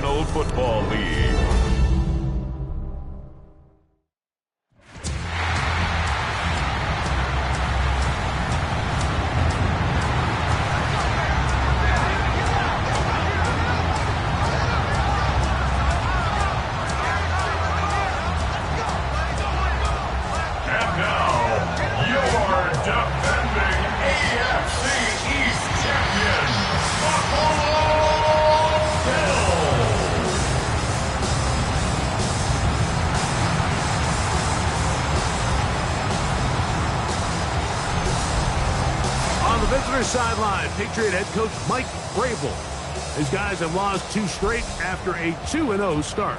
National Football League. Visitor sideline, Patriot head coach Mike Vrabel. His guys have lost 2 straight after a 2-0 start.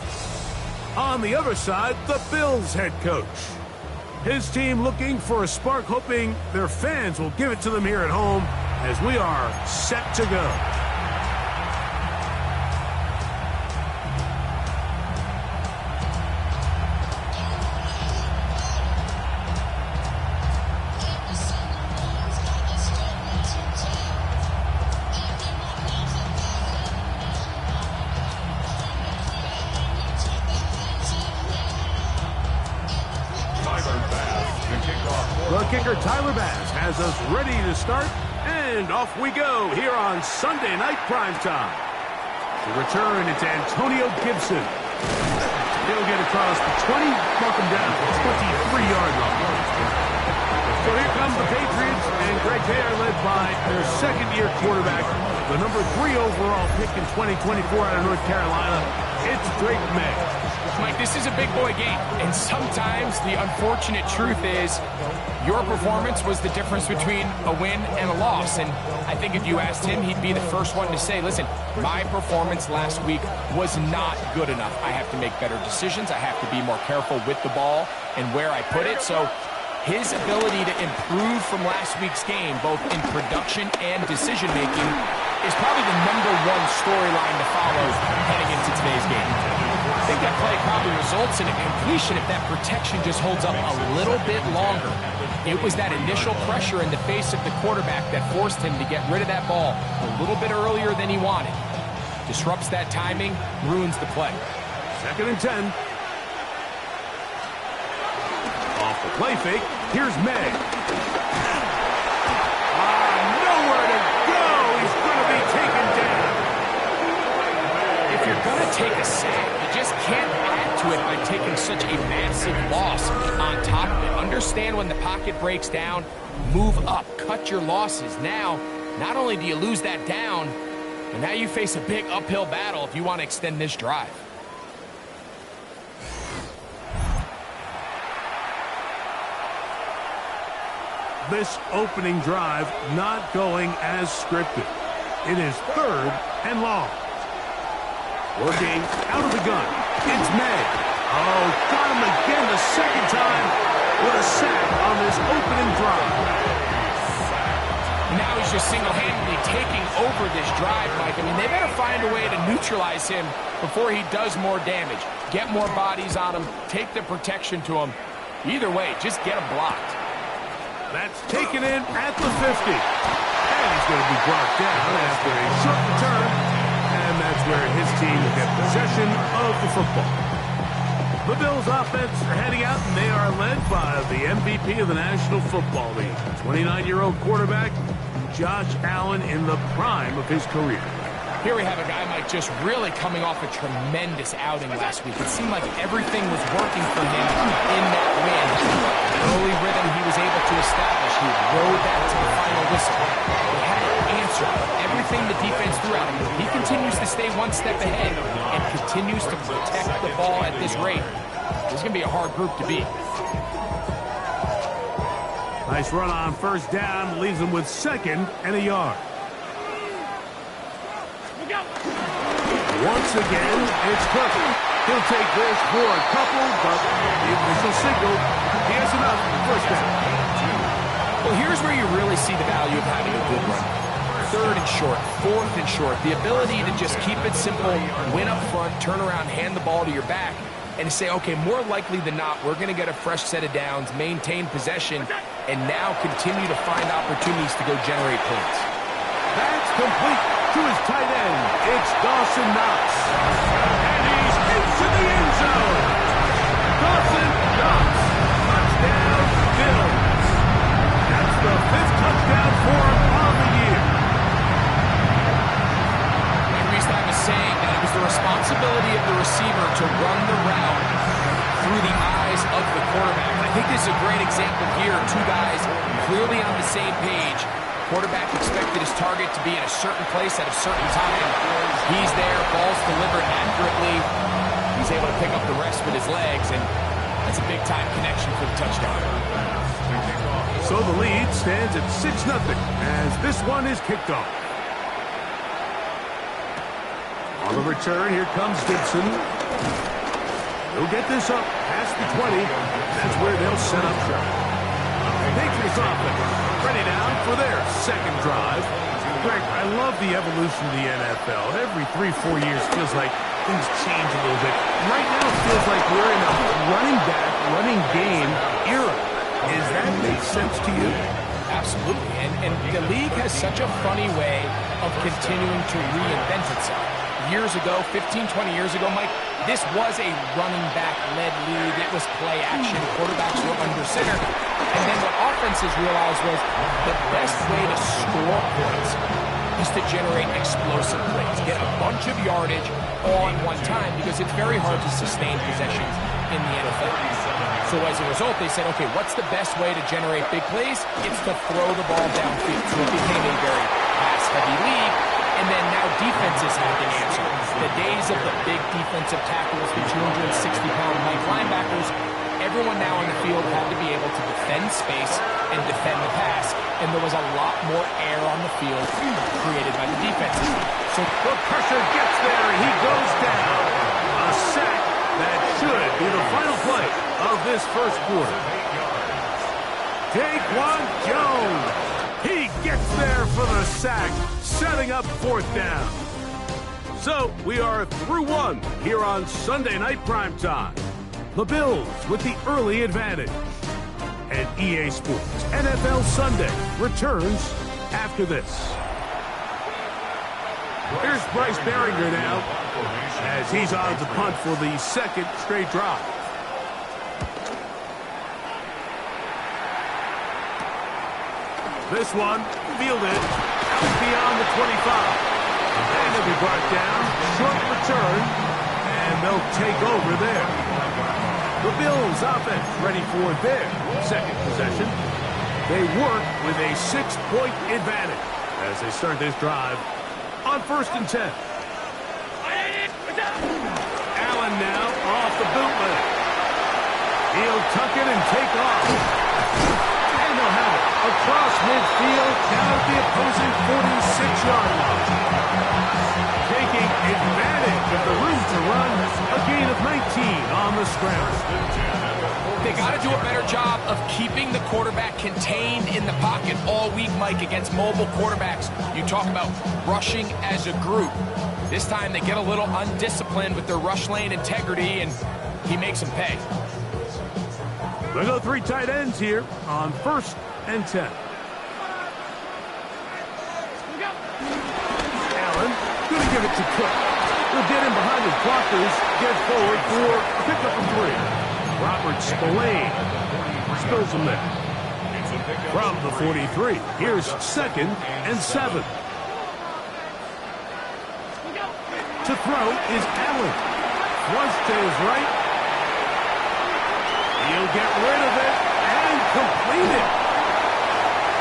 On the other side, the Bills head coach. His team looking for a spark, hoping their fans will give it to them here at home as we are set to go. The kicker, Tyler Bass, has us ready to start, and off we go here on Sunday Night Primetime. The return, it's Antonio Gibson. He'll get across the 20, mark him down to 23-yard line. So here come the Patriots, and Greg, they are led by their second-year quarterback, the number 3 overall pick in 2024 out of North Carolina. It's Drake May. Mike, this is a big boy game, and sometimes the unfortunate truth is your performance was the difference between a win and a loss. And I think if you asked him, he'd be the first one to say, listen, my performance last week was not good enough. I have to make better decisions. I have to be more careful with the ball and where I put it. So his ability to improve from last week's game, both in production and decision-making, is probably the #1 storyline to follow heading into today's game. I think that play probably results in a completion if that protection just holds up a little bit longer. It was that initial pressure in the face of the quarterback that forced him to get rid of that ball a little bit earlier than he wanted. Disrupts that timing, ruins the play. 2nd and 10. Off the play fake, here's May. Nowhere to go. He's going to be taken down. If you're going to take a sack, you just can't add to it by taking such a massive loss on top of it. Understand when the pocket breaks down, move up, cut your losses. Now, not only do you lose that down, but now you face a big uphill battle if you want to extend this drive. This opening drive not going as scripted. It is 3rd and long. Working out of the gun. It's May. Oh, got him again the second time with a sack on this opening drive. Now he's just single-handedly taking over this drive, Mike. I mean, they better find a way to neutralize him before he does more damage. Get more bodies on him. Take the protection to him. Either way, just get him blocked. That's taken in at the 50. And he's going to be brought down after a short return. And that's where his team will get possession of the football. The Bills offense are heading out, and they are led by the MVP of the National Football League, 29-year-old quarterback Josh Allen in the prime of his career. Here we have a guy, Mike, just really coming off a tremendous outing last week. It seemed like everything was working for him in that win. The early rhythm he was able to establish, he rode that to the final whistle. He had an answer. Everything the defense threw at him. He continues to stay one step ahead and continues to protect the ball at this rate. This is going to be a hard group to beat. Nice run on 1st down, leaves him with 2nd and a yard. Once again, it's Cook. He'll take this for a couple, but the official signal, he has enough for 1st down. Well, here's where you really see the value of having a good run. 3rd and short, 4th and short. The ability to just keep it simple, win up front, turn around, hand the ball to your back, and say, okay, more likely than not, we're going to get a fresh set of downs, maintain possession, and now continue to find opportunities to go generate points. That's complete to his tight end. It's It's Dawson Knox. And he's into the end zone. Dawson Knox. Touchdown, Bills. That's the 5th touchdown for him on the year. I was saying that it was the responsibility of the receiver to run the route through the eyes of the quarterback. I think this is a great example here. Two guys clearly on the same page. Quarterback expected his target to be in a certain place at a certain time. He's there, ball's delivered accurately. He's able to pick up the rest with his legs, and that's a big-time connection for the touchdown. So the lead stands at 6-0 as this one is kicked off. On the return, here comes Gibson. He'll get this up past the 20. That's where they'll set up shop. Patriots offense ready now for their second drive. Greg, I love the evolution of the NFL. Every 3-4 years feels like things change a little bit. Right now it feels like we're in a running back, running game era. Does that make sense to you? Absolutely. And the league has such a funny way of continuing to reinvent itself. Years ago, 15, 20 years ago, Mike, this was a running back-led league. It was play action. Quarterbacks were under center. And then what offenses realized was the best way to score points is to generate explosive plays. Get a bunch of yardage all at one time because it's very hard to sustain possessions in the NFL. So as a result, they said, okay, what's the best way to generate big plays? It's to throw the ball downfield. So it became a very pass-heavy league. And then now defenses have the answer. The days of the big defensive tackles, the 260-pound linebackers, everyone now on the field had to be able to defend space and defend the pass. And there was a lot more air on the field created by the defenses. So the pressure gets there, and he goes down. A sack that should be the final play of this first quarter. Daquan Jones. He gets there for the sack, setting up 4th down. So we are through one here on Sunday Night Primetime. The Bills with the early advantage. And EA Sports NFL Sunday returns after this. Here's Bryce Baringer now as he's on to punt for the 2nd straight drive. This one fielded out beyond the 25. And it'll be brought down. Short return. And they'll take over there. The Bills offense ready for their 2nd possession. They work with a 6-point advantage as they start this drive on 1st and 10. Allen now off the bootleg. He'll tuck it and take off. And they'll have it across midfield, down at the opposing 46-yard line. Taking advantage of the room to run, a gain of 19 on the scramble. They got to do a better job of keeping the quarterback contained in the pocket all week, Mike, against mobile quarterbacks. You talk about rushing as a group. This time they get a little undisciplined with their rush lane integrity, and he makes them pay. We'll go 3 tight ends here on 1st and 10. Allen going to give it to Cook. He'll get in behind his blockers, get forward for a pickup of 3. Robert Spillane spills him there. From the 43, here's 2nd and 7. To throw is Allen. Flush to his right. He'll get rid of it and complete it.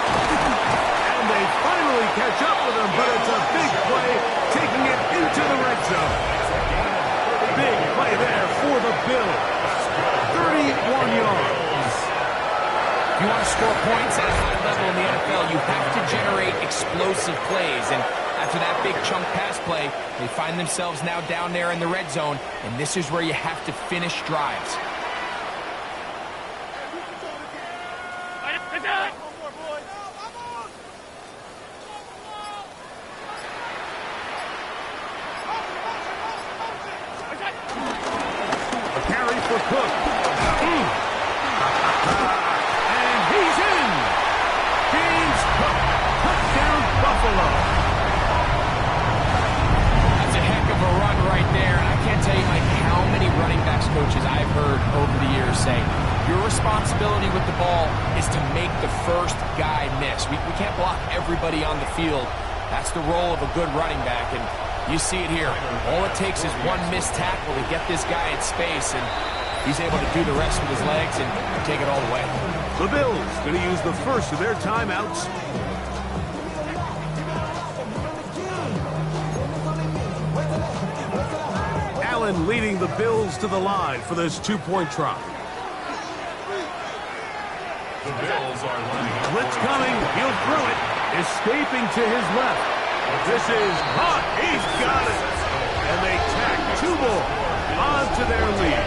And they finally catch up with him, but it's a big play, taking it into the red zone. Big play there for the Bills. 31 yards. If you want to score points at a high level in the NFL, you have to generate explosive plays. And after that big chunk pass play, they find themselves now down there in the red zone, and this is where you have to finish drives. running backs coaches I've heard over the years say, your responsibility with the ball is to make the first guy miss. We can't block everybody on the field. That's the role of a good running back, and you see it here. All it takes is one missed tackle to get this guy in space, and he's able to do the rest with his legs and take it all the way. The Bills going to use the first of their timeouts. Allen leading the Bills to the line for this two-point try. Blitz coming. He'll throw it. Escaping to his left. This is hot. He's got it. And they tack two more onto their lead.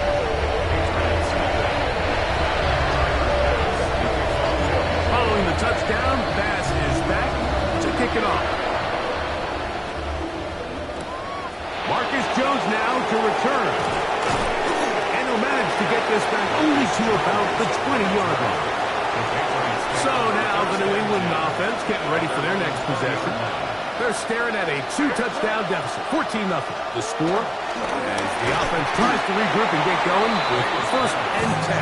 Following the touchdown, Bass is back to kick it off. Marcus Jones now to return. And he'll manage to get this back only to about the 20-yard line. So now the New England offense getting ready for their next possession. They're staring at a two-touchdown deficit, 14-0. The score as the offense tries to regroup and get going with first and 10.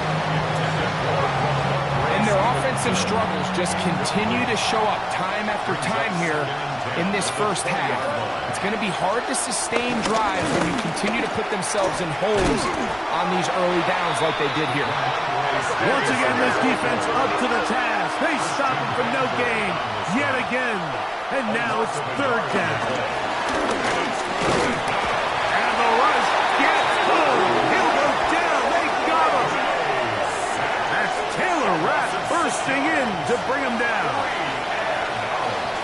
And their offensive struggles just continue to show up time after time here in this first half. It's going to be hard to sustain drives when you continue to put themselves in holes on these early downs like they did here. Once again, this defense up to the task. They stop him for no gain yet again. And now it's third down. And the rush gets home. He'll go down. They got him. That's Taylor Rapp bursting in to bring him down.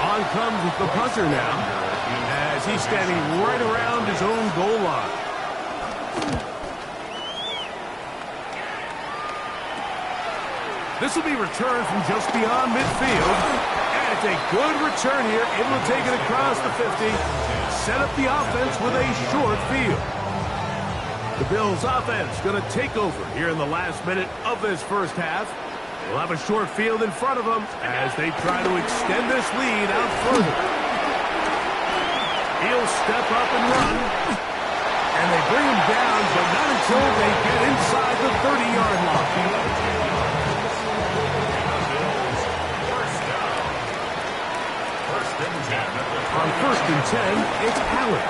On comes the punter now as he's standing right around his own goal line. This will be returned from just beyond midfield. And it's a good return here. Able to take it across the 50. Set up the offense with a short field. The Bills offense going to take over here in the last minute of this first half. They'll have a short field in front of them as they try to extend this lead out further. He'll step up and run. And they bring him down, but not until they get inside the 30-yard line. On first and 10, it's Allen.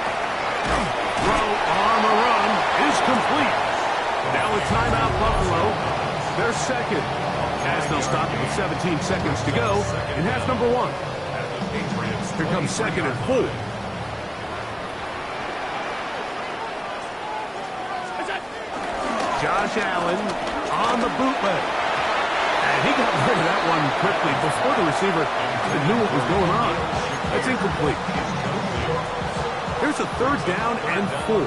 Throw on the run is complete. Now a timeout, Buffalo. They're second, as they'll stop it with 17 seconds to go in half number one. Here comes second and 4. Josh Allen on the bootleg. And he got rid of that one quickly before the receiver knew what was going on. That's incomplete. Here's a third down and 4.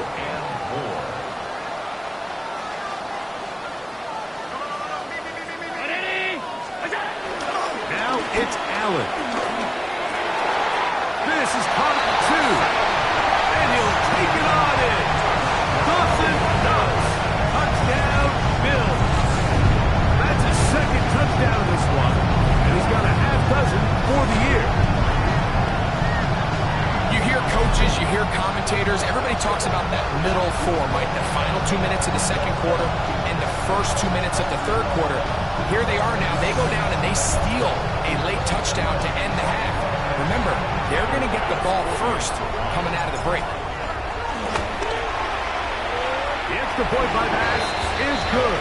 Now it's Allen. This is caught at 2. And he'll take it on in. Dawson does. Touchdown, Bills. That's his second touchdown in this one. And he's got a half dozen for the year. You hear coaches, you hear commentators, everybody talks about that middle form, right? The final 2 minutes of the second quarter and the first 2 minutes of the third quarter. Here they are now. They go down and they steal a late touchdown to end the half. Remember, they're going to get the ball first coming out of the break. The extra point by Bass is good.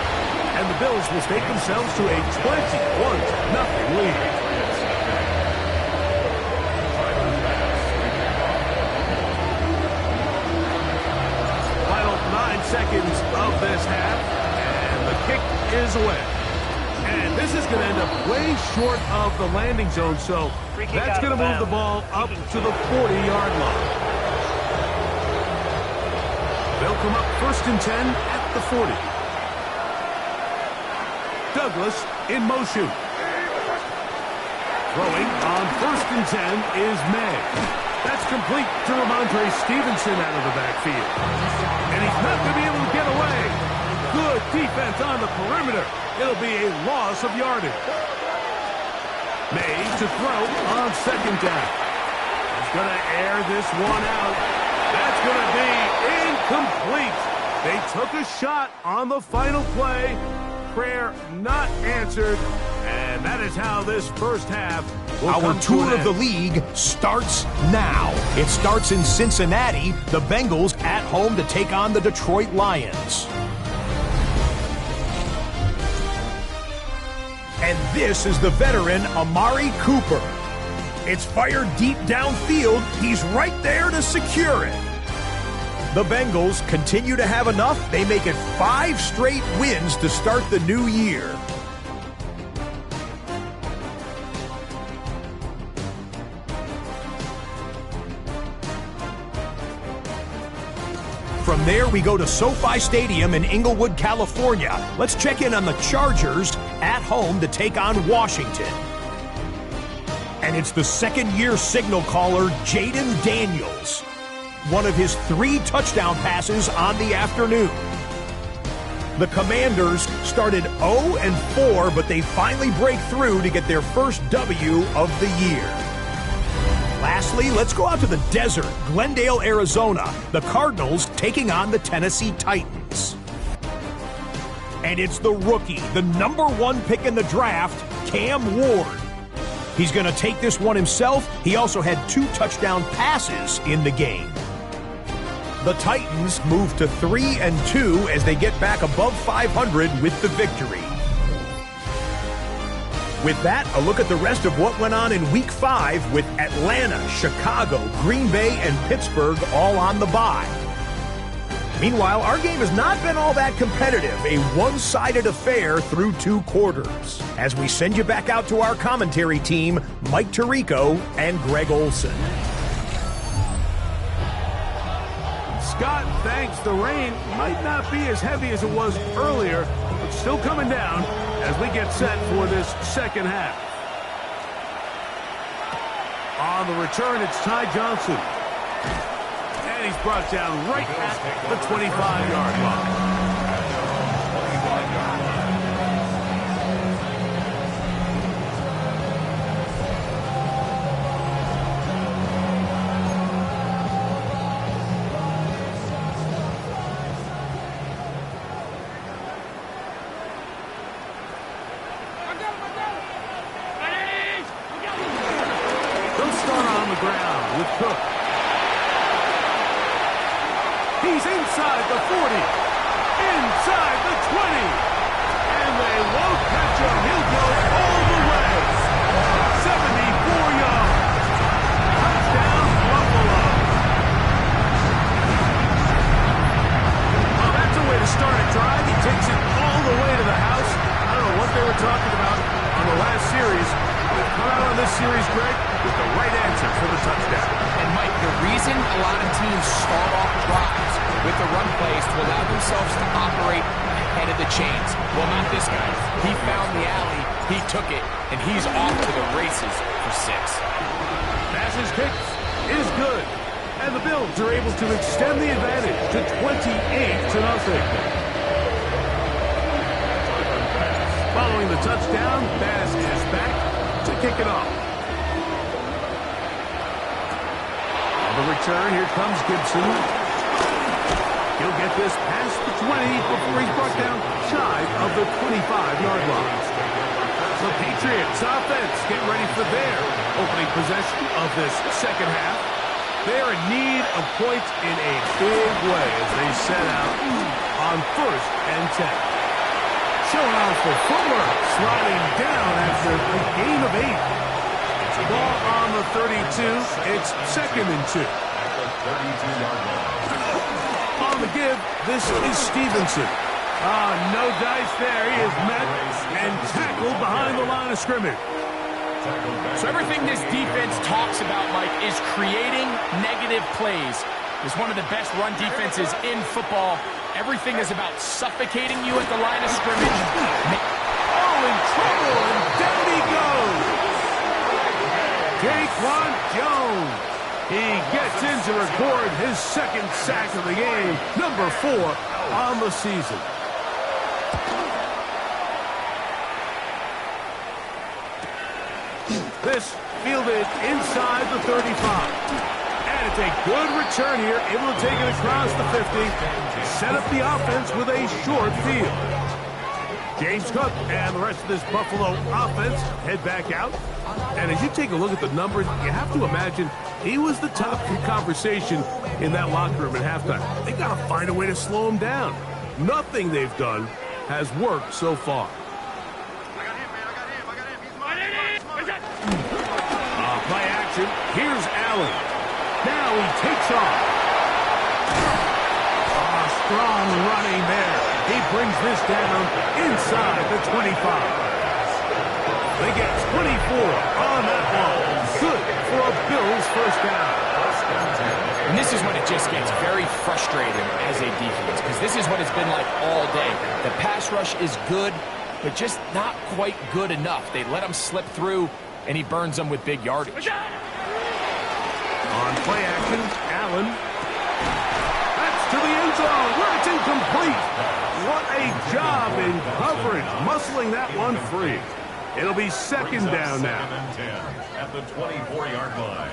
And the Bills will take themselves to a 21-0 lead. Seconds of this half, and the kick is away. And this is going to end up way short of the landing zone, so that's going to move the ball up to the 40-yard line. They'll come up first and 10 at the 40. Douglas in motion. Throwing on first and 10 is May. That's complete to Ramondre Stevenson out of the backfield. And he's not going to be able to get away. Good defense on the perimeter. It'll be a loss of yardage. May to throw on second down. He's going to air this one out. That's going to be incomplete. They took a shot on the final play. Prayer not answered. And that is how this first half will come to an end. Our tour of the league starts now. It starts in Cincinnati. The Bengals at home to take on the Detroit Lions. And this is the veteran Amari Cooper. It's fired deep downfield. He's right there to secure it. The Bengals continue to have enough. They make it 5 straight wins to start the new year. From there, we go to SoFi Stadium in Inglewood, California. Let's check in on the Chargers at home to take on Washington. And it's the second-year signal caller, Jaden Daniels. One of his 3 touchdown passes on the afternoon. The Commanders started 0-4, but they finally break through to get their first W of the year. Lastly, let's go out to the desert, Glendale, Arizona. The Cardinals taking on the Tennessee Titans. And it's the rookie, the #1 pick in the draft, Cam Ward. He's going to take this one himself. He also had 2 touchdown passes in the game. The Titans move to 3-2 as they get back above 500 with the victory. With that, a look at the rest of what went on in Week 5 with Atlanta, Chicago, Green Bay, and Pittsburgh all on the bye. Meanwhile, our game has not been all that competitive, a one-sided affair through 2 quarters. As we send you back out to our commentary team, Mike Tirico and Greg Olson. Scott thanks the rain might not be as heavy as it was earlier, but still coming down as we get set for this second half. On the return, it's Ty Johnson. And he's brought down right at the 25-yard line. He's inside the 40, inside the 20, and they won't catch him. He'll go all the way. 74 yards. Touchdown, Buffalo. Well, that's a way to start a drive. He takes it all the way to the house. I don't know what they were talking about on the last series. They've come out on this series, Greg, with the right answer for the touchdown. And Mike, the reason a lot of teams start off drives with the run plays to allow themselves to operate ahead of the chains. Well, not this guy. He found the alley, he took it, and he's off to the races for 6. Passes kick is good. And the Bills are able to extend the advantage to 28-0. Following the touchdown, Bass is back to kick it off. On the return, here comes Gibson. He'll get this past the 20 before he's brought down shy of the 25-yard line. The Patriots offense getting ready for their opening possession of this second half. They're in need of points in a big way as they set out on 1st and 10. Showing off for footwork, sliding down after a gain of 8. Ball on the 32. It's 2nd and 2. On the give, this is Stevenson. No dice there. He is met and tackled behind the line of scrimmage. So everything this defense talks about, Mike, is creating negative plays. It's one of the best run defenses in football. Everything is about suffocating you at the line of scrimmage. Oh, in trouble, and down he goes. Daquan Jones. He gets in to record his 2nd sack of the game, number 4 on the season. This fielded inside the 35. And it's a good return here, able to take it across the 50, set up the offense with a short field. James Cook and the rest of this Buffalo offense head back out. And as you take a look at the numbers, you have to imagine he was the top conversation in that locker room at halftime. They got to find a way to slow him down. Nothing they've done has worked so far. Play action. Here's Allen. Now he takes off. Strong running there. He brings this down inside the 25. They get 24 on that ball. Good for a Bills first down. And this is when it just gets very frustrating as a defense, because this is what it's been like all day. The pass rush is good, but just not quite good enough. They let him slip through, and he burns them with big yardage. On play action, Allen. That's to the end zone, where it's incomplete. What a job in coverage, muscling that one free. It'll be second down now. At the 24-yard line.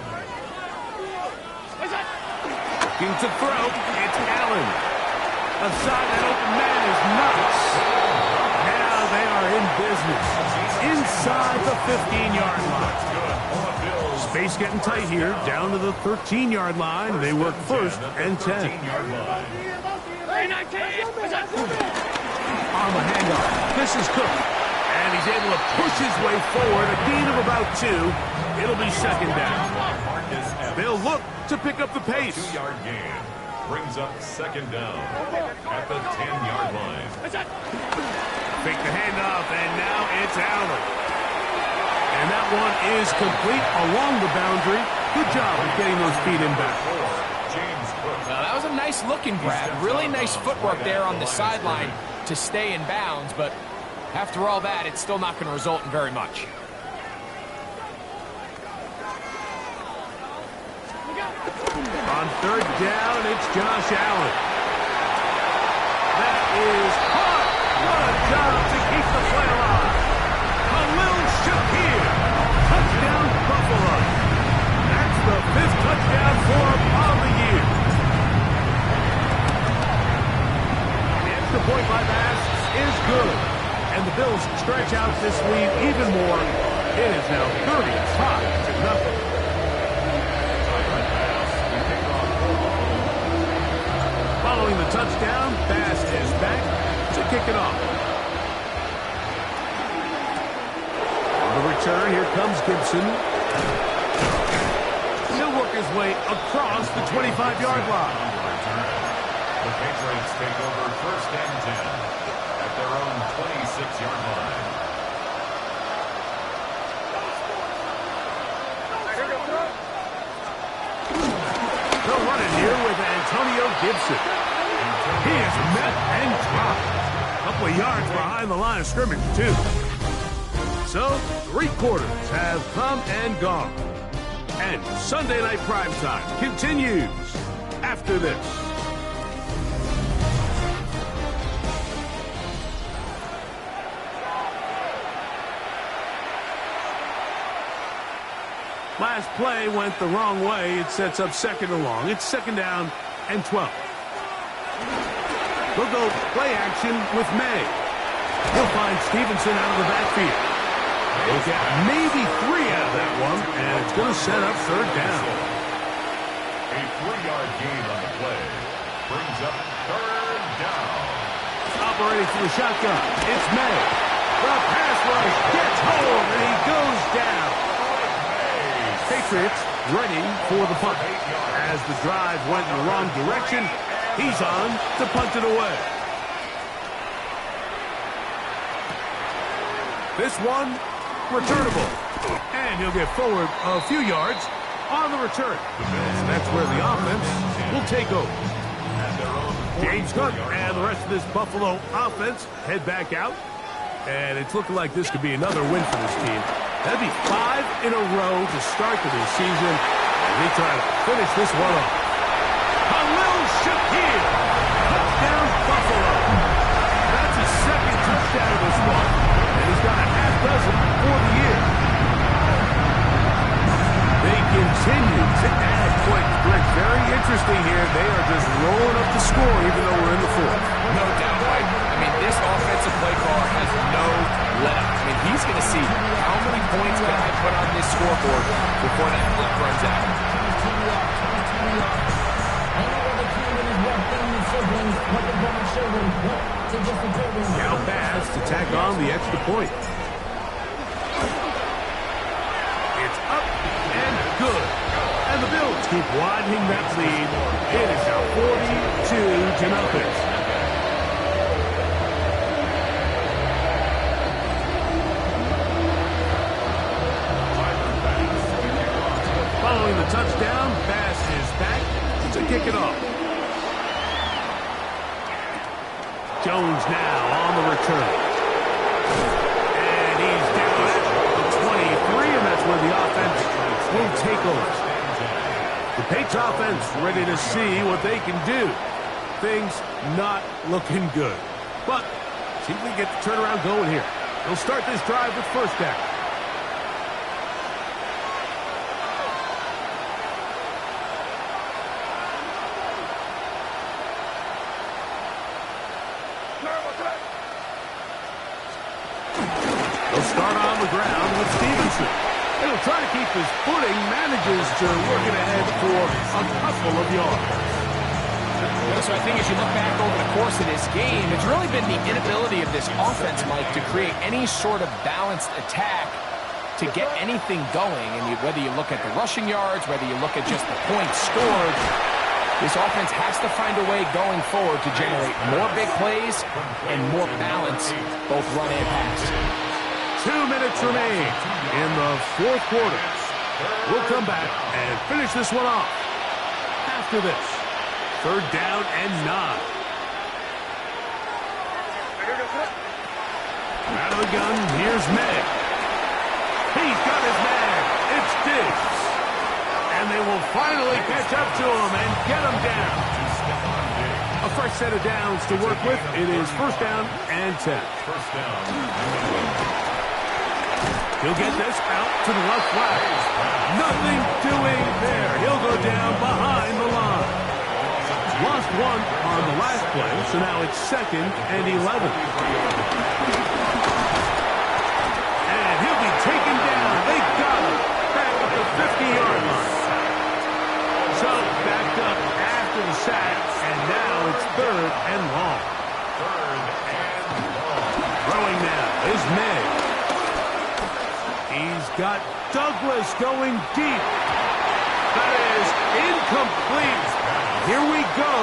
Looking to throw, it's Allen. Aside that open man is Knox. Now they are in business. Inside the 15-yard line. Space getting tight here, down to the 13-yard line. They work first and 10. On the handoff, this is Cook. And he's able to push his way forward, a gain of about 2. It'll be second down. They'll look to pick up the pace. 2-yard gain brings up second down at the 10-yard line. Fake the handoff, and now it's Allen. And that one is complete along the boundary. Good job of getting those feet in back. Now, that was a nice looking grab. Really nice footwork there on the sideline to stay in bounds, but after all that, it's still not going to result in very much. On third down, it's Josh Allen. That is caught. What a job to keep the play alive. Khalil Shakir. Touchdown, Buffalo. That's the 5th touchdown for him on the year. The extra point by Bass is good. And the Bills stretch out this lead even more. It is now 35-0. Following the touchdown, Bass is back to kick it off. On the return, here comes Gibson. He'll work his way across the 25-yard line. The Patriots take over first and 10 at their own 26-yard line. They'll run it here with Antonio Gibson. He is met and dropped. A couple of yards behind the line of scrimmage, too. So, 3 quarters have come and gone. And Sunday Night Primetime continues after this. Last play went the wrong way. It sets up second and long. It's second down and 12. They'll go play action with May. He'll find Stevenson out of the backfield. They'll get maybe 3 out of that one, and it's going to set up third down. A 3-yard gain on the play brings up third down. Operating from the shotgun, it's May. The pass rush gets home, and he goes down. Patriots ready for the punt. As the drive went in the wrong direction, he's on to punt it away. This one, returnable. And he'll get forward a few yards on the return. And that's where the offense will take over. James Cook and the rest of this Buffalo offense head back out. And it's looking like this could be another win for this team. That'd be 5 in a row to start the new season. And they try to finish this one off. Khalil Shakir. Touchdown, Buffalo. That's his 2nd touchdown of this one. And he's got a half dozen for the year. They continue to add points. very interesting here. They are just rolling up the score even though we're in the fourth. No doubt, Mike. I mean, this offensive play caller has no let up. I mean, he's going to see how many points can I put on this scoreboard before that clock runs out. Now pass to tack on the extra point. It's up and good. And the Bills keep widening that lead. It is now 42-0. Following the touchdown, pass is back to kick it off. Jones now on the return. And he's down at the 23, and that's where the offense will take over. The Patriots offense ready to see what they can do. Things not looking good. But see if we get the turnaround going here. They'll start this drive with first down. They'll start on the ground with Stevenson. He'll try to keep his footing, manages to work it ahead for a couple of yards. So I think as you look back over the course of this game, it's really been the inability of this offense, Mike, to create any sort of balanced attack to get anything going. And whether you look at the rushing yards, whether you look at just the points scored, this offense has to find a way going forward to generate more big plays and more balance, both run and pass. 2 minutes remain in the fourth quarter. We'll come back and finish this one off after this. Third down and 9. Out of the gun, here's Meg. He's got his man. It's Diggs. And they will finally catch up to him and get him down. A fresh set of downs to work with. It is first down and 10. First down. He'll get this out to the left flat. Nothing doing there. He'll go down behind the line. Lost one on the last play, so now it's 2nd and 11. And he'll be taken down. They got him back at the 50-yard line. So backed up after the sack, and now it's 3rd and long. Throwing now is May. He's got Douglas going deep. That is incomplete. Here we go.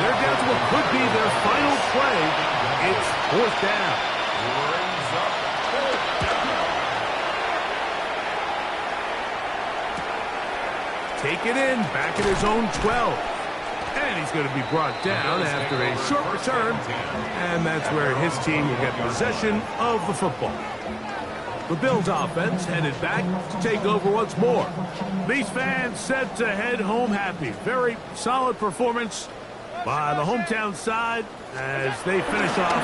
They're down to what could be their final play. It's 4th down. Take it in, back at his own 12. And he's going to be brought down after a short return. And that's where his team will get possession of the football. The Bills offense headed back to take over once more. These fans set to head home happy. Very solid performance by the hometown side as they finish off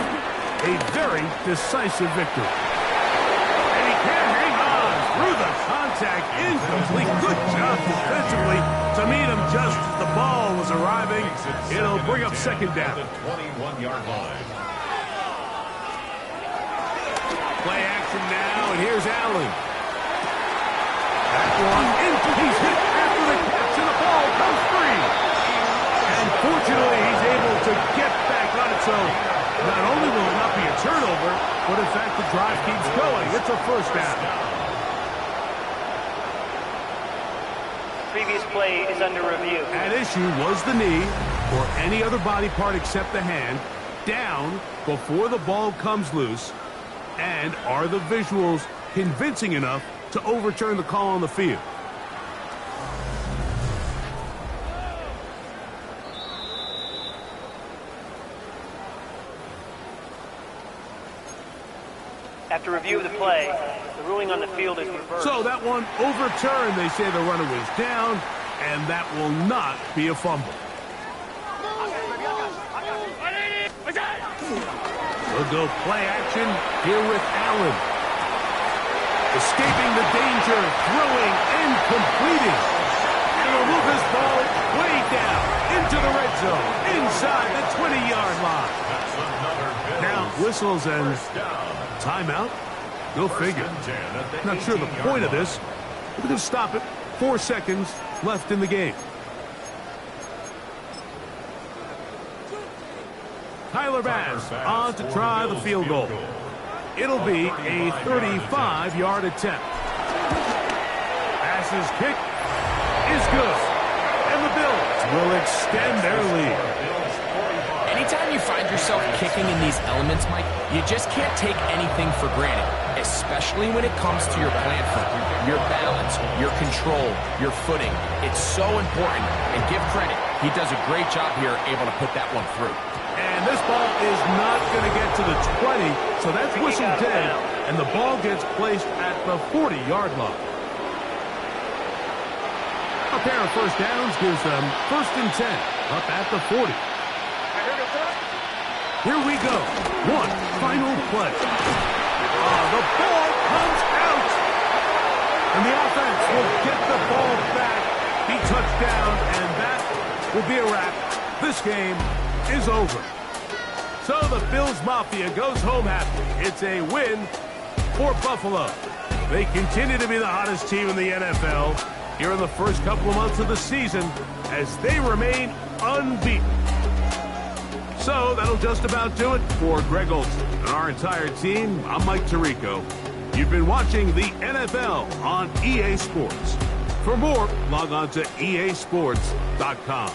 a very decisive victory. And he can hang on through the contact. Incomplete. Good job defensively to meet him just as the ball was arriving. It'll bring up 2nd down. 21-yard line. Play action now, and here's Allen. That one, he's hit after the catch, and the ball comes free. And fortunately, he's able to get back on it, so not only will it not be a turnover, but in fact, the drive keeps going. It's a first down. Previous play is under review. At issue was the knee, or any other body part except the hand, down before the ball comes loose. And are the visuals convincing enough to overturn the call on the field? After review of the play, the ruling on the field is reversed. So that one overturned. They say the runner was down, and that will not be a fumble. We'll go play action here with Allen. Escaping the danger, throwing and completing. And he'll move this ball way down into the red zone, inside the 20-yard line. Now, whistles and timeout. Go figure. Not sure the point of this. We're going to stop it. 4 seconds left in the game. Tyler Bass on to try the field goal. It'll be a 35-yard attempt. Bass's kick is good. And the Bills will extend their lead. Anytime you find yourself kicking in these elements, Mike, you just can't take anything for granted, especially when it comes to your plant foot, your balance, your control, your footing. It's so important, and give credit. He does a great job here able to put that one through. And this ball is not going to get to the 20, so that's whistle dead, and the ball gets placed at the 40-yard line. A pair of first downs gives them 1st and 10, up at the 40. Here we go. One final play. The ball comes out. And the offense will get the ball back. He touchdown, and that will be a wrap. This game is over. So the Bills Mafia goes home happy. It's a win for Buffalo. They continue to be the hottest team in the NFL here in the first couple of months of the season as they remain unbeaten. So that'll just about do it for Greg Olson and our entire team. I'm Mike Tirico. You've been watching the NFL on EA Sports. For more, log on to easports.com.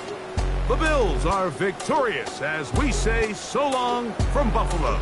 The Bills are victorious as we say so long from Buffalo.